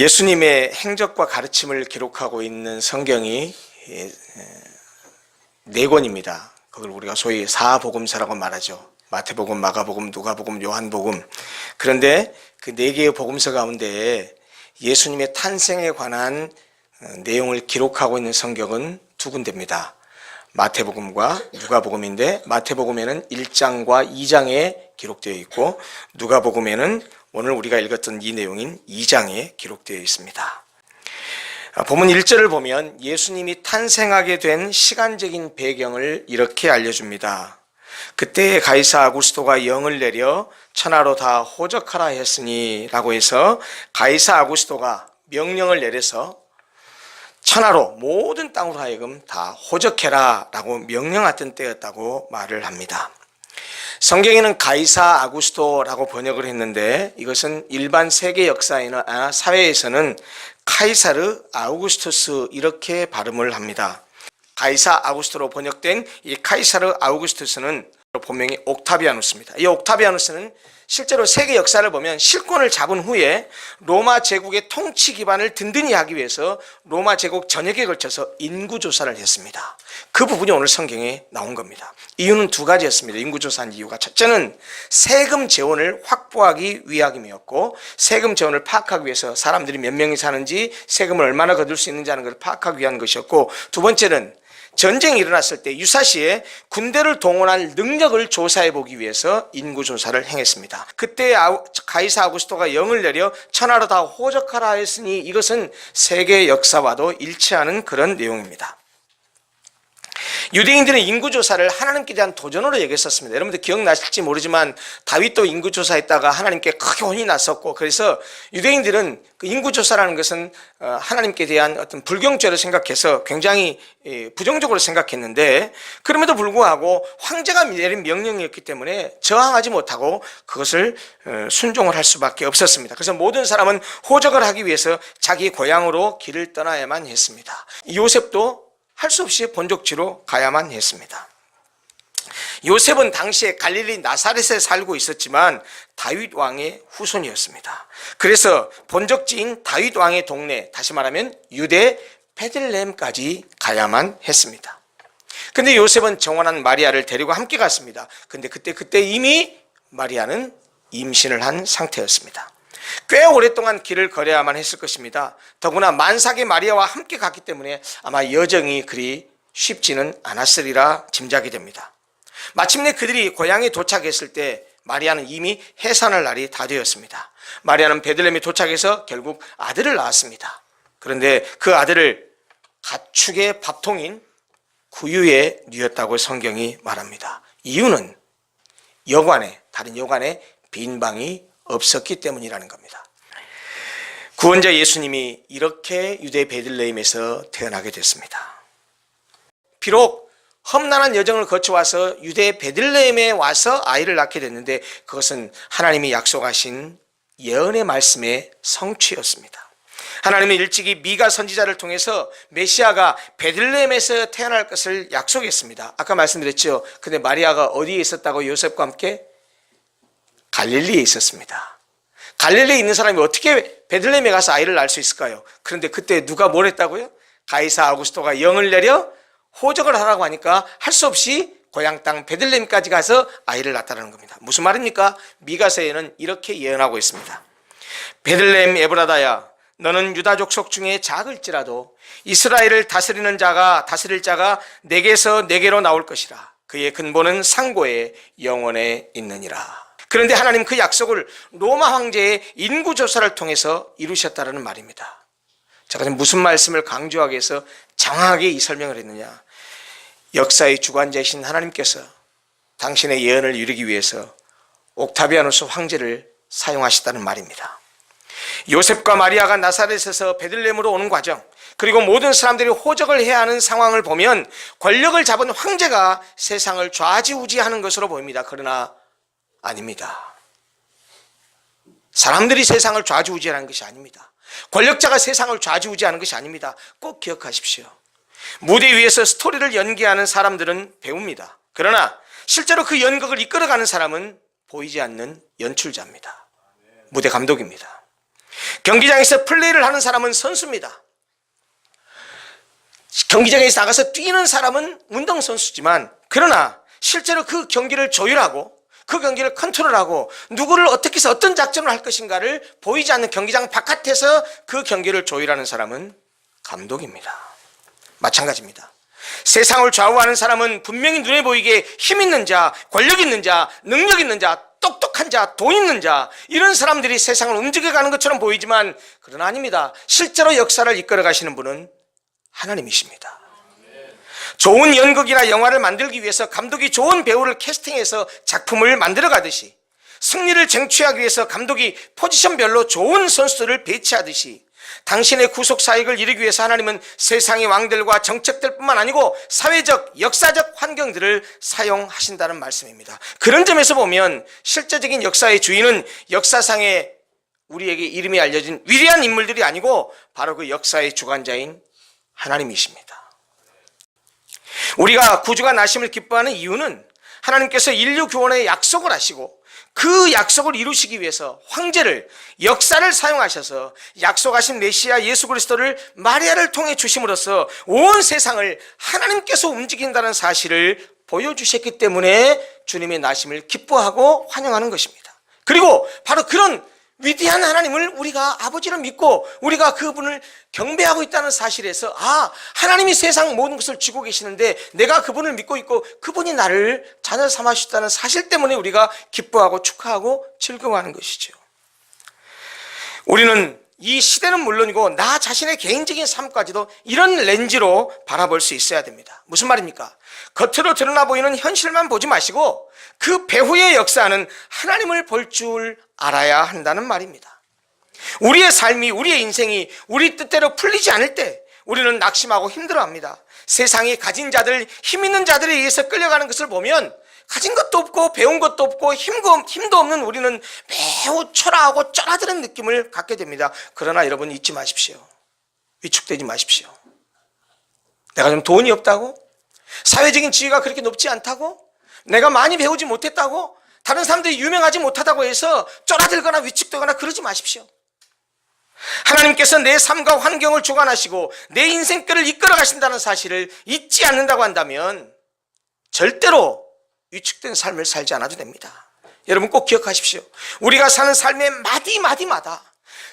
예수님의 행적과 가르침을 기록하고 있는 성경이 네 권입니다. 그걸 우리가 소위 사복음서라고 말하죠. 마태복음, 마가복음, 누가복음, 요한복음. 그런데 그 네 개의 복음서 가운데 예수님의 탄생에 관한 내용을 기록하고 있는 성경은 두 군데입니다. 마태복음과 누가복음인데 마태복음에는 1장과 2장에 기록되어 있고 누가복음에는 오늘 우리가 읽었던 이 내용인 2장에 기록되어 있습니다. 본문 1절을 보면 예수님이 탄생하게 된 시간적인 배경을 이렇게 알려줍니다. 그때 가이사 아구스토가 영을 내려 천하로 다 호적하라 했으니 라고 해서 가이사 아구스토가 명령을 내려서 천하로 모든 땅으로 하여금 다 호적해라 라고 명령했던 때였다고 말을 합니다. 성경에는 가이사 아구스토라고 번역을 했는데 이것은 일반 세계 역사이나 사회에서는 카이사르 아우구스투스 이렇게 발음을 합니다. 가이사 아구스토로 번역된 이 카이사르 아우구스투스는 본명이 옥타비아누스입니다. 이 옥타비아누스는 실제로 세계 역사를 보면 실권을 잡은 후에 로마 제국의 통치 기반을 든든히 하기 위해서 로마 제국 전역에 걸쳐서 인구조사를 했습니다. 그 부분이 오늘 성경에 나온 겁니다. 이유는 두 가지였습니다. 인구조사한 이유가 첫째는 세금 재원을 확보하기 위함이었고 세금 재원을 파악하기 위해서 사람들이 몇 명이 사는지 세금을 얼마나 거둘 수 있는지 하는 것을 파악하기 위한 것이었고 두 번째는 전쟁이 일어났을 때 유사시에 군대를 동원할 능력을 조사해 보기 위해서 인구조사를 행했습니다. 그때 가이사 아구스토가 영을 내려 천하로 다 호적하라 했으니 이것은 세계 역사와도 일치하는 그런 내용입니다. 유대인들은 인구조사를 하나님께 대한 도전으로 여겼었습니다. 여러분들 기억나실지 모르지만 다윗도 인구조사했다가 하나님께 크게 혼이 났었고 그래서 유대인들은 그 인구조사라는 것은 하나님께 대한 어떤 불경죄로 생각해서 굉장히 부정적으로 생각했는데 그럼에도 불구하고 황제가 내린 명령이었기 때문에 저항하지 못하고 그것을 순종을 할 수밖에 없었습니다. 그래서 모든 사람은 호적을 하기 위해서 자기 고향으로 길을 떠나야만 했습니다. 요셉도 할 수 없이 본적지로 가야만 했습니다. 요셉은 당시에 갈릴리 나사렛에 살고 있었지만 다윗 왕의 후손이었습니다. 그래서 본적지인 다윗 왕의 동네, 다시 말하면 유대 베들레헴까지 가야만 했습니다. 근데 요셉은 정원한 마리아를 데리고 함께 갔습니다. 근데 그때 이미 마리아는 임신을 한 상태였습니다. 꽤 오랫동안 길을 걸어야만 했을 것입니다. 더구나 만삭의 마리아와 함께 갔기 때문에 아마 여정이 그리 쉽지는 않았으리라 짐작이 됩니다. 마침내 그들이 고향에 도착했을 때 마리아는 이미 해산할 날이 다 되었습니다. 마리아는 베들레헴에 도착해서 결국 아들을 낳았습니다. 그런데 그 아들을 가축의 밥통인 구유에 뉘었다고 성경이 말합니다. 이유는 다른 여관에 빈 방이 없었기 때문이라는 겁니다. 구원자 예수님이 이렇게 유대 베들레헴에서 태어나게 됐습니다. 비록 험난한 여정을 거쳐와서 유대 베들레헴에 와서 아이를 낳게 됐는데 그것은 하나님이 약속하신 예언의 말씀의 성취였습니다. 하나님은 일찍이 미가 선지자를 통해서 메시아가 베들레헴에서 태어날 것을 약속했습니다. 아까 말씀드렸죠. 근데 마리아가 어디에 있었다고 요셉과 함께? 갈릴리에 있었습니다. 갈릴리에 있는 사람이 어떻게 베들레헴에 가서 아이를 낳을 수 있을까요? 그런데 그때 누가 뭘 했다고요? 가이사 아구스토가 영을 내려 호적을 하라고 하니까 할 수 없이 고향 땅 베들레헴까지 가서 아이를 낳았다는 겁니다. 무슨 말입니까? 미가서에는 이렇게 예언하고 있습니다. 베들레헴 에브라다야, 너는 유다 족속 중에 작을지라도 이스라엘을 다스릴 자가 내게서 내게로 나올 것이라. 그의 근본은 상고에 영원에 있느니라. 그런데 하나님 그 약속을 로마 황제의 인구조사를 통해서 이루셨다는 말입니다. 자, 그럼 무슨 말씀을 강조하기 위해서 장황하게 이 설명을 했느냐? 역사의 주관자이신 하나님께서 당신의 예언을 이루기 위해서 옥타비아누스 황제를 사용하셨다는 말입니다. 요셉과 마리아가 나사렛에서 베들레헴으로 오는 과정, 그리고 모든 사람들이 호적을 해야 하는 상황을 보면 권력을 잡은 황제가 세상을 좌지우지하는 것으로 보입니다. 그러나 아닙니다. 사람들이 세상을 좌지우지하는 것이 아닙니다. 권력자가 세상을 좌지우지하는 것이 아닙니다. 꼭 기억하십시오. 무대 위에서 스토리를 연기하는 사람들은 배우입니다. 그러나 실제로 그 연극을 이끌어가는 사람은 보이지 않는 연출자입니다. 무대 감독입니다. 경기장에서 플레이를 하는 사람은 선수입니다. 경기장에서 나가서 뛰는 사람은 운동선수지만, 그러나 실제로 그 경기를 조율하고 그 경기를 컨트롤하고 누구를 어떻게 해서 어떤 작전을 할 것인가를 보이지 않는 경기장 바깥에서 그 경기를 조율하는 사람은 감독입니다. 마찬가지입니다. 세상을 좌우하는 사람은 분명히 눈에 보이게 힘 있는 자, 권력 있는 자, 능력 있는 자, 똑똑한 자, 돈 있는 자, 이런 사람들이 세상을 움직여가는 것처럼 보이지만, 그러나 아닙니다. 실제로 역사를 이끌어 가시는 분은 하나님이십니다. 좋은 연극이나 영화를 만들기 위해서 감독이 좋은 배우를 캐스팅해서 작품을 만들어 가듯이, 승리를 쟁취하기 위해서 감독이 포지션별로 좋은 선수들을 배치하듯이, 당신의 구속 사역을 이루기 위해서 하나님은 세상의 왕들과 정책들 뿐만 아니고 사회적, 역사적 환경들을 사용하신다는 말씀입니다. 그런 점에서 보면 실제적인 역사의 주인은 역사상에 우리에게 이름이 알려진 위대한 인물들이 아니고 바로 그 역사의 주관자인 하나님이십니다. 우리가 구주가 나심을 기뻐하는 이유는 하나님께서 인류 구원의 약속을 하시고 그 약속을 이루시기 위해서 황제를, 역사를 사용하셔서 약속하신 메시아 예수 그리스도를 마리아를 통해 주심으로써 온 세상을 하나님께서 움직인다는 사실을 보여주셨기 때문에 주님의 나심을 기뻐하고 환영하는 것입니다. 그리고 바로 그런 위대한 하나님을 우리가 아버지로 믿고 우리가 그분을 경배하고 있다는 사실에서, 하나님이 세상 모든 것을 쥐고 계시는데 내가 그분을 믿고 있고 그분이 나를 자녀 삼으셨다는 사실 때문에 우리가 기뻐하고 축하하고 즐거워하는 것이죠. 우리는 이 시대는 물론이고 나 자신의 개인적인 삶까지도 이런 렌즈로 바라볼 수 있어야 됩니다. 무슨 말입니까? 겉으로 드러나 보이는 현실만 보지 마시고 그 배후의 역사는 하나님을 볼 줄 알아야 한다는 말입니다. 우리의 삶이, 우리의 인생이 우리 뜻대로 풀리지 않을 때 우리는 낙심하고 힘들어합니다. 세상이 가진 자들, 힘 있는 자들에 의해서 끌려가는 것을 보면 가진 것도 없고 배운 것도 없고 힘도 없는 우리는 매우 초라하고 쩌라드는 느낌을 갖게 됩니다. 그러나 여러분 잊지 마십시오. 위축되지 마십시오. 내가 좀 돈이 없다고? 사회적인 지위가 그렇게 높지 않다고? 내가 많이 배우지 못했다고? 다른 사람들이 유명하지 못하다고 해서 쩌라들거나 위축되거나 그러지 마십시오. 하나님께서 내 삶과 환경을 주관하시고 내 인생길을 이끌어 가신다는 사실을 잊지 않는다고 한다면 절대로 위축된 삶을 살지 않아도 됩니다. 여러분 꼭 기억하십시오. 우리가 사는 삶의 마디마디마다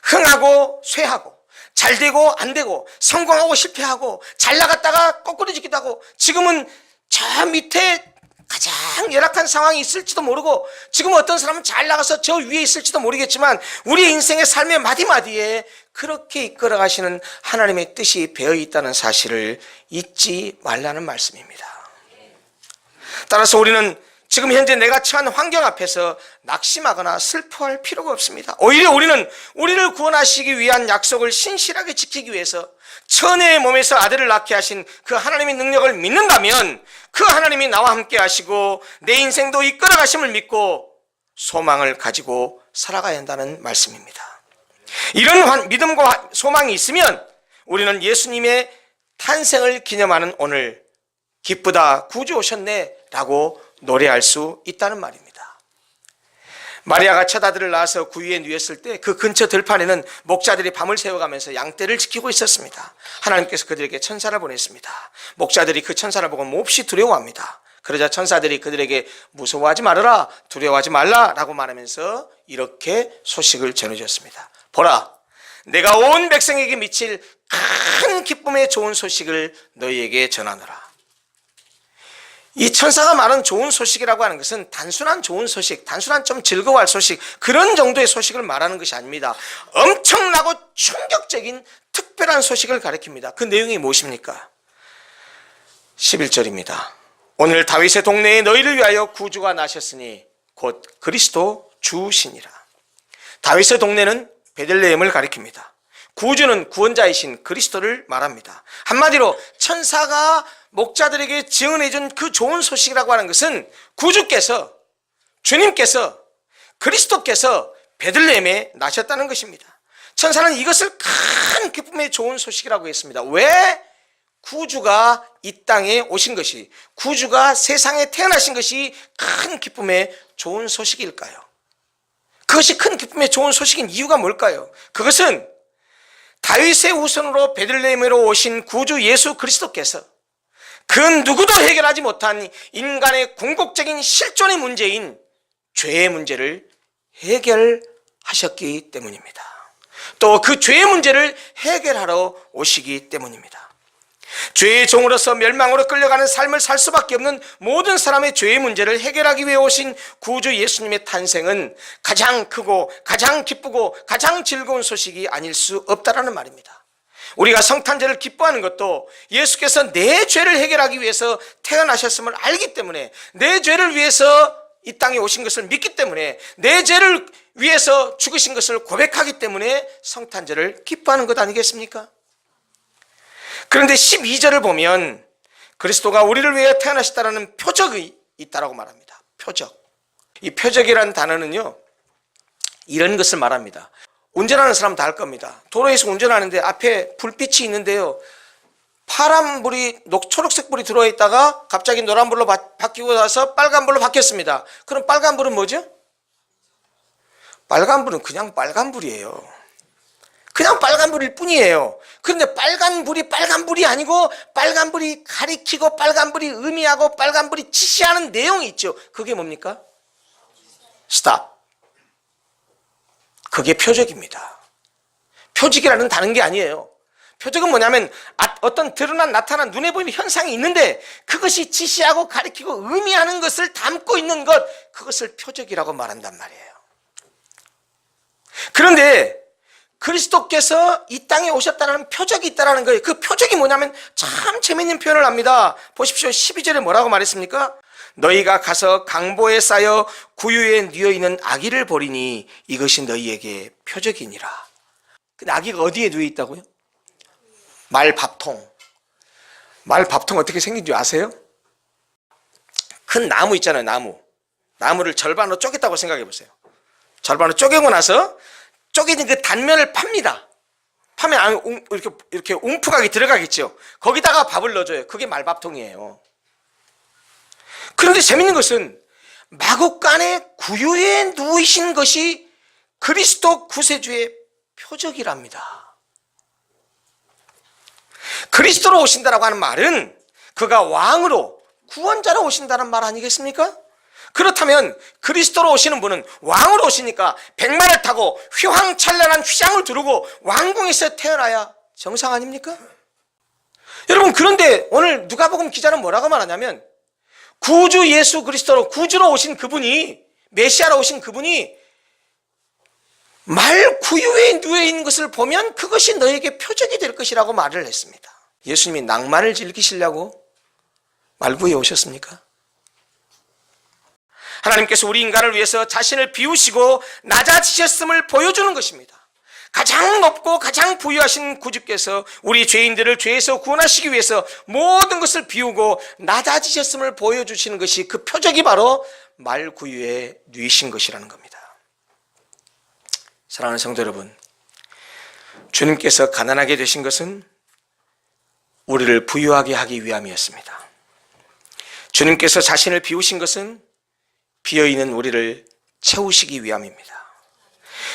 흥하고 쇠하고 잘되고 안되고 성공하고 실패하고 잘 나갔다가 거꾸로지기도 하고, 지금은 저 밑에 가장 열악한 상황이 있을지도 모르고 지금 어떤 사람은 잘 나가서 저 위에 있을지도 모르겠지만 우리 인생의 삶의 마디마디에 그렇게 이끌어 가시는 하나님의 뜻이 배어 있다는 사실을 잊지 말라는 말씀입니다. 따라서 우리는 지금 현재 내가 처한 환경 앞에서 낙심하거나 슬퍼할 필요가 없습니다. 오히려 우리는 우리를 구원하시기 위한 약속을 신실하게 지키기 위해서 처녀의 몸에서 아들을 낳게 하신 그 하나님의 능력을 믿는다면 그 하나님이 나와 함께 하시고 내 인생도 이끌어 가심을 믿고 소망을 가지고 살아가야 한다는 말씀입니다. 이런 믿음과 소망이 있으면 우리는 예수님의 탄생을 기념하는 오늘 기쁘다 구주 오셨네 라고 노래할 수 있다는 말입니다. 마리아가 첫 아들을 낳아서 구유에 누웠을 때 그 근처 들판에는 목자들이 밤을 새워가면서 양떼를 지키고 있었습니다. 하나님께서 그들에게 천사를 보냈습니다. 목자들이 그 천사를 보고 몹시 두려워합니다. 그러자 천사들이 그들에게 무서워하지 말아라, 두려워하지 말라 라고 말하면서 이렇게 소식을 전해줬습니다. 보라, 내가 온 백성에게 미칠 큰 기쁨의 좋은 소식을 너희에게 전하노라. 이 천사가 말한 좋은 소식이라고 하는 것은 단순한 좋은 소식, 단순한 좀 즐거워할 소식, 그런 정도의 소식을 말하는 것이 아닙니다. 엄청나고 충격적인 특별한 소식을 가리킵니다. 그 내용이 무엇입니까? 11절입니다. 오늘 다윗의 동네에 너희를 위하여 구주가 나셨으니 곧 그리스도 주시니라. 다윗의 동네는 베들레헴을 가리킵니다. 구주는 구원자이신 그리스도를 말합니다. 한마디로 천사가 목자들에게 증언해준 그 좋은 소식이라고 하는 것은 구주께서, 주님께서, 그리스도께서 베들레헴에 나셨다는 것입니다. 천사는 이것을 큰 기쁨의 좋은 소식이라고 했습니다. 왜? 구주가 이 땅에 오신 것이, 구주가 세상에 태어나신 것이 큰 기쁨의 좋은 소식일까요? 그 그것이 큰 기쁨의 좋은 소식인 이유가 뭘까요? 그것은 다윗의 후손으로 베들레헴으로 오신 구주 예수 그리스도께서 그 누구도 해결하지 못한 인간의 궁극적인 실존의 문제인 죄의 문제를 해결하셨기 때문입니다. 또 그 죄의 문제를 해결하러 오시기 때문입니다. 죄의 종으로서 멸망으로 끌려가는 삶을 살 수밖에 없는 모든 사람의 죄의 문제를 해결하기 위해 오신 구주 예수님의 탄생은 가장 크고 가장 기쁘고 가장 즐거운 소식이 아닐 수 없다라는 말입니다. 우리가 성탄절을 기뻐하는 것도 예수께서 내 죄를 해결하기 위해서 태어나셨음을 알기 때문에, 내 죄를 위해서 이 땅에 오신 것을 믿기 때문에, 내 죄를 위해서 죽으신 것을 고백하기 때문에 성탄절을 기뻐하는 것 아니겠습니까? 그런데 12절을 보면 그리스도가 우리를 위해 태어나셨다는 표적이 있다라고 말합니다. 표적. 이 표적이라는 단어는요, 이런 것을 말합니다. 운전하는 사람 다 알 겁니다. 도로에서 운전하는데 앞에 불빛이 있는데요, 파란불이 초록색 불이 들어와 있다가 갑자기 노란불로 바뀌고 나서 빨간불로 바뀌었습니다. 그럼 빨간불은 뭐죠? 빨간불은 그냥 빨간불이에요. 그냥 빨간불일 뿐이에요. 그런데 빨간불이 아니고 빨간불이 가리키고 빨간불이 의미하고 빨간불이 지시하는 내용이 있죠. 그게 뭡니까? 스탑. 그게 표적입니다. 표적이라는 다른 게 아니에요. 표적은 뭐냐면 어떤 드러난 나타난 눈에 보이는 현상이 있는데 그것이 지시하고 가리키고 의미하는 것을 담고 있는 것, 그것을 표적이라고 말한단 말이에요. 그런데 그리스도께서 이 땅에 오셨다는 표적이 있다는 거예요. 그 표적이 뭐냐면 참 재미있는 표현을 합니다. 보십시오. 12절에 뭐라고 말했습니까? 너희가 가서 강보에 쌓여 구유에 뉘어있는 아기를 보리니 이것이 너희에게 표적이니라. 근데 아기가 어디에 누워 있다고요? 말밥통. 말밥통 어떻게 생긴 줄 아세요? 큰 나무 있잖아요. 나무를 절반으로 쪼갰다고 생각해 보세요. 절반으로 쪼개고 나서 쪼개진 그 단면을 팝니다. 파면 이렇게 움푹하게 들어가겠죠. 거기다가 밥을 넣어줘요. 그게 말밥통이에요. 그런데 재밌는 것은 마구간에 구유에 누우신 것이 그리스도 구세주의 표적이랍니다. 그리스도로 오신다라고 하는 말은 그가 왕으로 구원자로 오신다는 말 아니겠습니까? 그렇다면 그리스도로 오시는 분은 왕으로 오시니까 백마를 타고 휘황찬란한 휘장을 두르고 왕궁에서 태어나야 정상 아닙니까? 여러분, 그런데 오늘 누가복음 기자는 뭐라고 말하냐면 구주 예수 그리스도로 구주로 오신 그분이, 메시아로 오신 그분이 말 구유에 누워 있는 것을 보면 그것이 너에게 표적이 될 것이라고 말을 했습니다. 예수님이 낭만을 즐기시려고 말구에 오셨습니까? 하나님께서 우리 인간을 위해서 자신을 비우시고 낮아지셨음을 보여주는 것입니다. 가장 높고 가장 부유하신 구주께서 우리 죄인들을 죄에서 구원하시기 위해서 모든 것을 비우고 낮아지셨음을 보여주시는 것이, 그 표적이 바로 말구유에 누이신 것이라는 겁니다. 사랑하는 성도 여러분, 주님께서 가난하게 되신 것은 우리를 부유하게 하기 위함이었습니다. 주님께서 자신을 비우신 것은 비어있는 우리를 채우시기 위함입니다.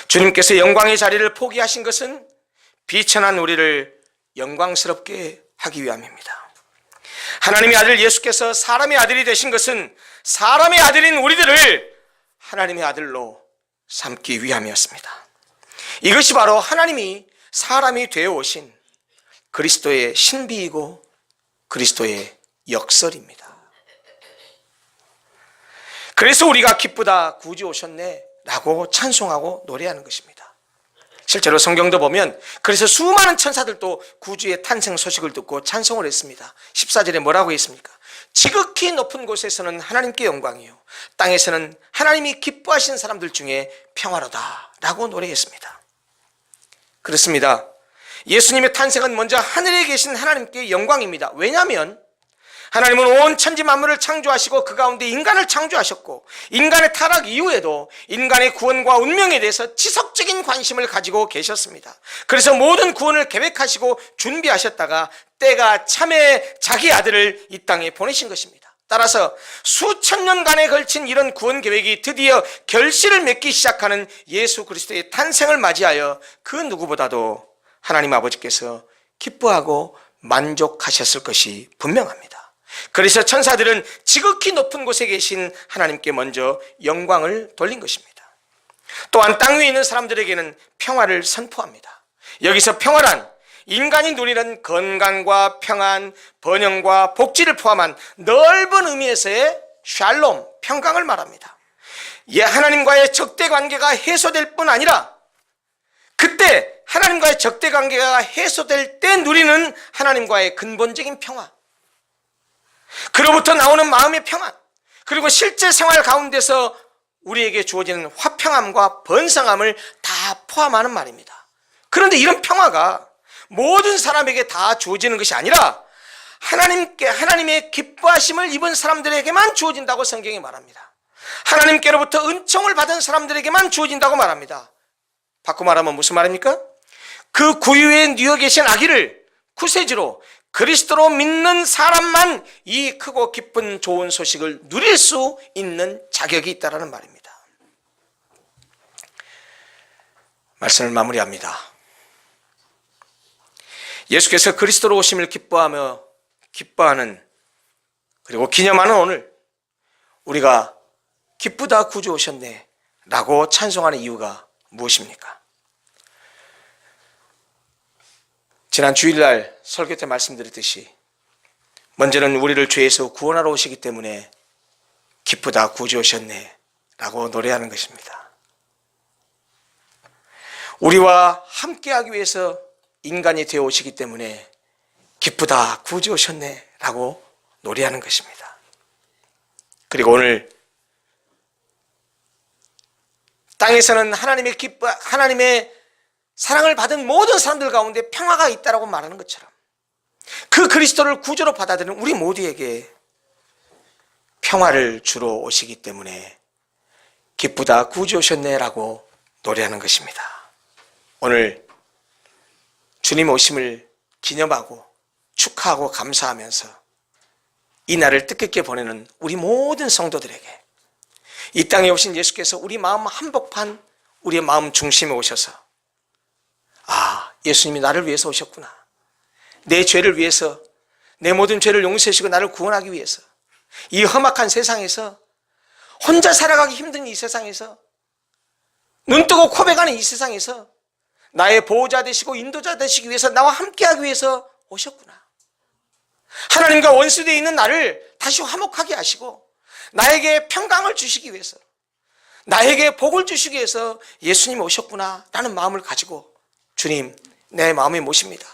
주님께서 영광의 자리를 포기하신 것은 비천한 우리를 영광스럽게 하기 위함입니다. 하나님의 아들 예수께서 사람의 아들이 되신 것은 사람의 아들인 우리들을 하나님의 아들로 삼기 위함이었습니다. 이것이 바로 하나님이 사람이 되어 오신 그리스도의 신비이고 그리스도의 역설입니다. 그래서 우리가 기쁘다, 구주 오셨네 라고 찬송하고 노래하는 것입니다. 실제로 성경도 보면 그래서 수많은 천사들도 구주의 탄생 소식을 듣고 찬송을 했습니다. 14절에 뭐라고 했습니까? 지극히 높은 곳에서는 하나님께 영광이요, 땅에서는 하나님이 기뻐하시는 사람들 중에 평화로다 라고 노래했습니다. 그렇습니다. 예수님의 탄생은 먼저 하늘에 계신 하나님께 영광입니다. 왜냐하면 하나님은 온 천지 만물을 창조하시고 그 가운데 인간을 창조하셨고, 인간의 타락 이후에도 인간의 구원과 운명에 대해서 지속적인 관심을 가지고 계셨습니다. 그래서 모든 구원을 계획하시고 준비하셨다가 때가 참에 자기 아들을 이 땅에 보내신 것입니다. 따라서 수천 년간에 걸친 이런 구원 계획이 드디어 결실을 맺기 시작하는 예수 그리스도의 탄생을 맞이하여 그 누구보다도 하나님 아버지께서 기뻐하고 만족하셨을 것이 분명합니다. 그래서 천사들은 지극히 높은 곳에 계신 하나님께 먼저 영광을 돌린 것입니다. 또한 땅 위에 있는 사람들에게는 평화를 선포합니다. 여기서 평화란 인간이 누리는 건강과 평안, 번영과 복지를 포함한 넓은 의미에서의 샬롬, 평강을 말합니다. 하나님과의 적대 관계가 해소될 뿐 아니라 그때 하나님과의 적대 관계가 해소될 때 누리는 하나님과의 근본적인 평화, 그로부터 나오는 마음의 평안, 그리고 실제 생활 가운데서 우리에게 주어지는 화평함과 번성함을 다 포함하는 말입니다. 그런데 이런 평화가 모든 사람에게 다 주어지는 것이 아니라 하나님의 기뻐하심을 입은 사람들에게만 주어진다고 성경이 말합니다. 하나님께로부터 은총을 받은 사람들에게만 주어진다고 말합니다. 바꿔 말하면 무슨 말입니까? 그 구유에 누워 계신 아기를 구세주로 그리스도로 믿는 사람만 이 크고 기쁜 좋은 소식을 누릴 수 있는 자격이 있다는 말입니다. 말씀을 마무리합니다. 예수께서 그리스도로 오심을 기뻐하는 그리고 기념하는 오늘 우리가 기쁘다 구주 오셨네 라고 찬송하는 이유가 무엇입니까? 지난 주일날 설교 때 말씀드렸듯이 먼저는 우리를 죄에서 구원하러 오시기 때문에 기쁘다 구주 오셨네 라고 노래하는 것입니다. 우리와 함께하기 위해서 인간이 되어 오시기 때문에 기쁘다 구주 오셨네 라고 노래하는 것입니다. 그리고 오늘 땅에서는 하나님의 사랑을 받은 모든 사람들 가운데 평화가 있다라고 말하는 것처럼 그 그리스도를 구주로 받아들이는 우리 모두에게 평화를 주러 오시기 때문에 기쁘다 구주 오셨네 라고 노래하는 것입니다. 오늘 주님 오심을 기념하고 축하하고 감사하면서 이 날을 뜻깊게 보내는 우리 모든 성도들에게 이 땅에 오신 예수께서 우리 마음 한복판 우리의 마음 중심에 오셔서 예수님이 나를 위해서 오셨구나, 내 죄를 위해서, 내 모든 죄를 용서하시고 나를 구원하기 위해서 이 험악한 세상에서 혼자 살아가기 힘든 이 세상에서 눈뜨고 코백하는 이 세상에서 나의 보호자 되시고 인도자 되시기 위해서 나와 함께하기 위해서 오셨구나. 하나님과 원수되어 있는 나를 다시 화목하게 하시고 나에게 평강을 주시기 위해서, 나에게 복을 주시기 위해서 예수님이 오셨구나 라는 마음을 가지고 주님, 내 마음에 모십니다.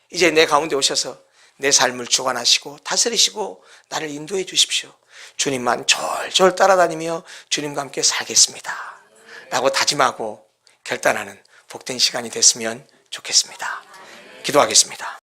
이제 내 가운데 오셔서 내 삶을 주관하시고 다스리시고 나를 인도해 주십시오. 주님만 졸졸 따라다니며 주님과 함께 살겠습니다 라고 다짐하고 결단하는 복된 시간이 됐으면 좋겠습니다. 기도하겠습니다.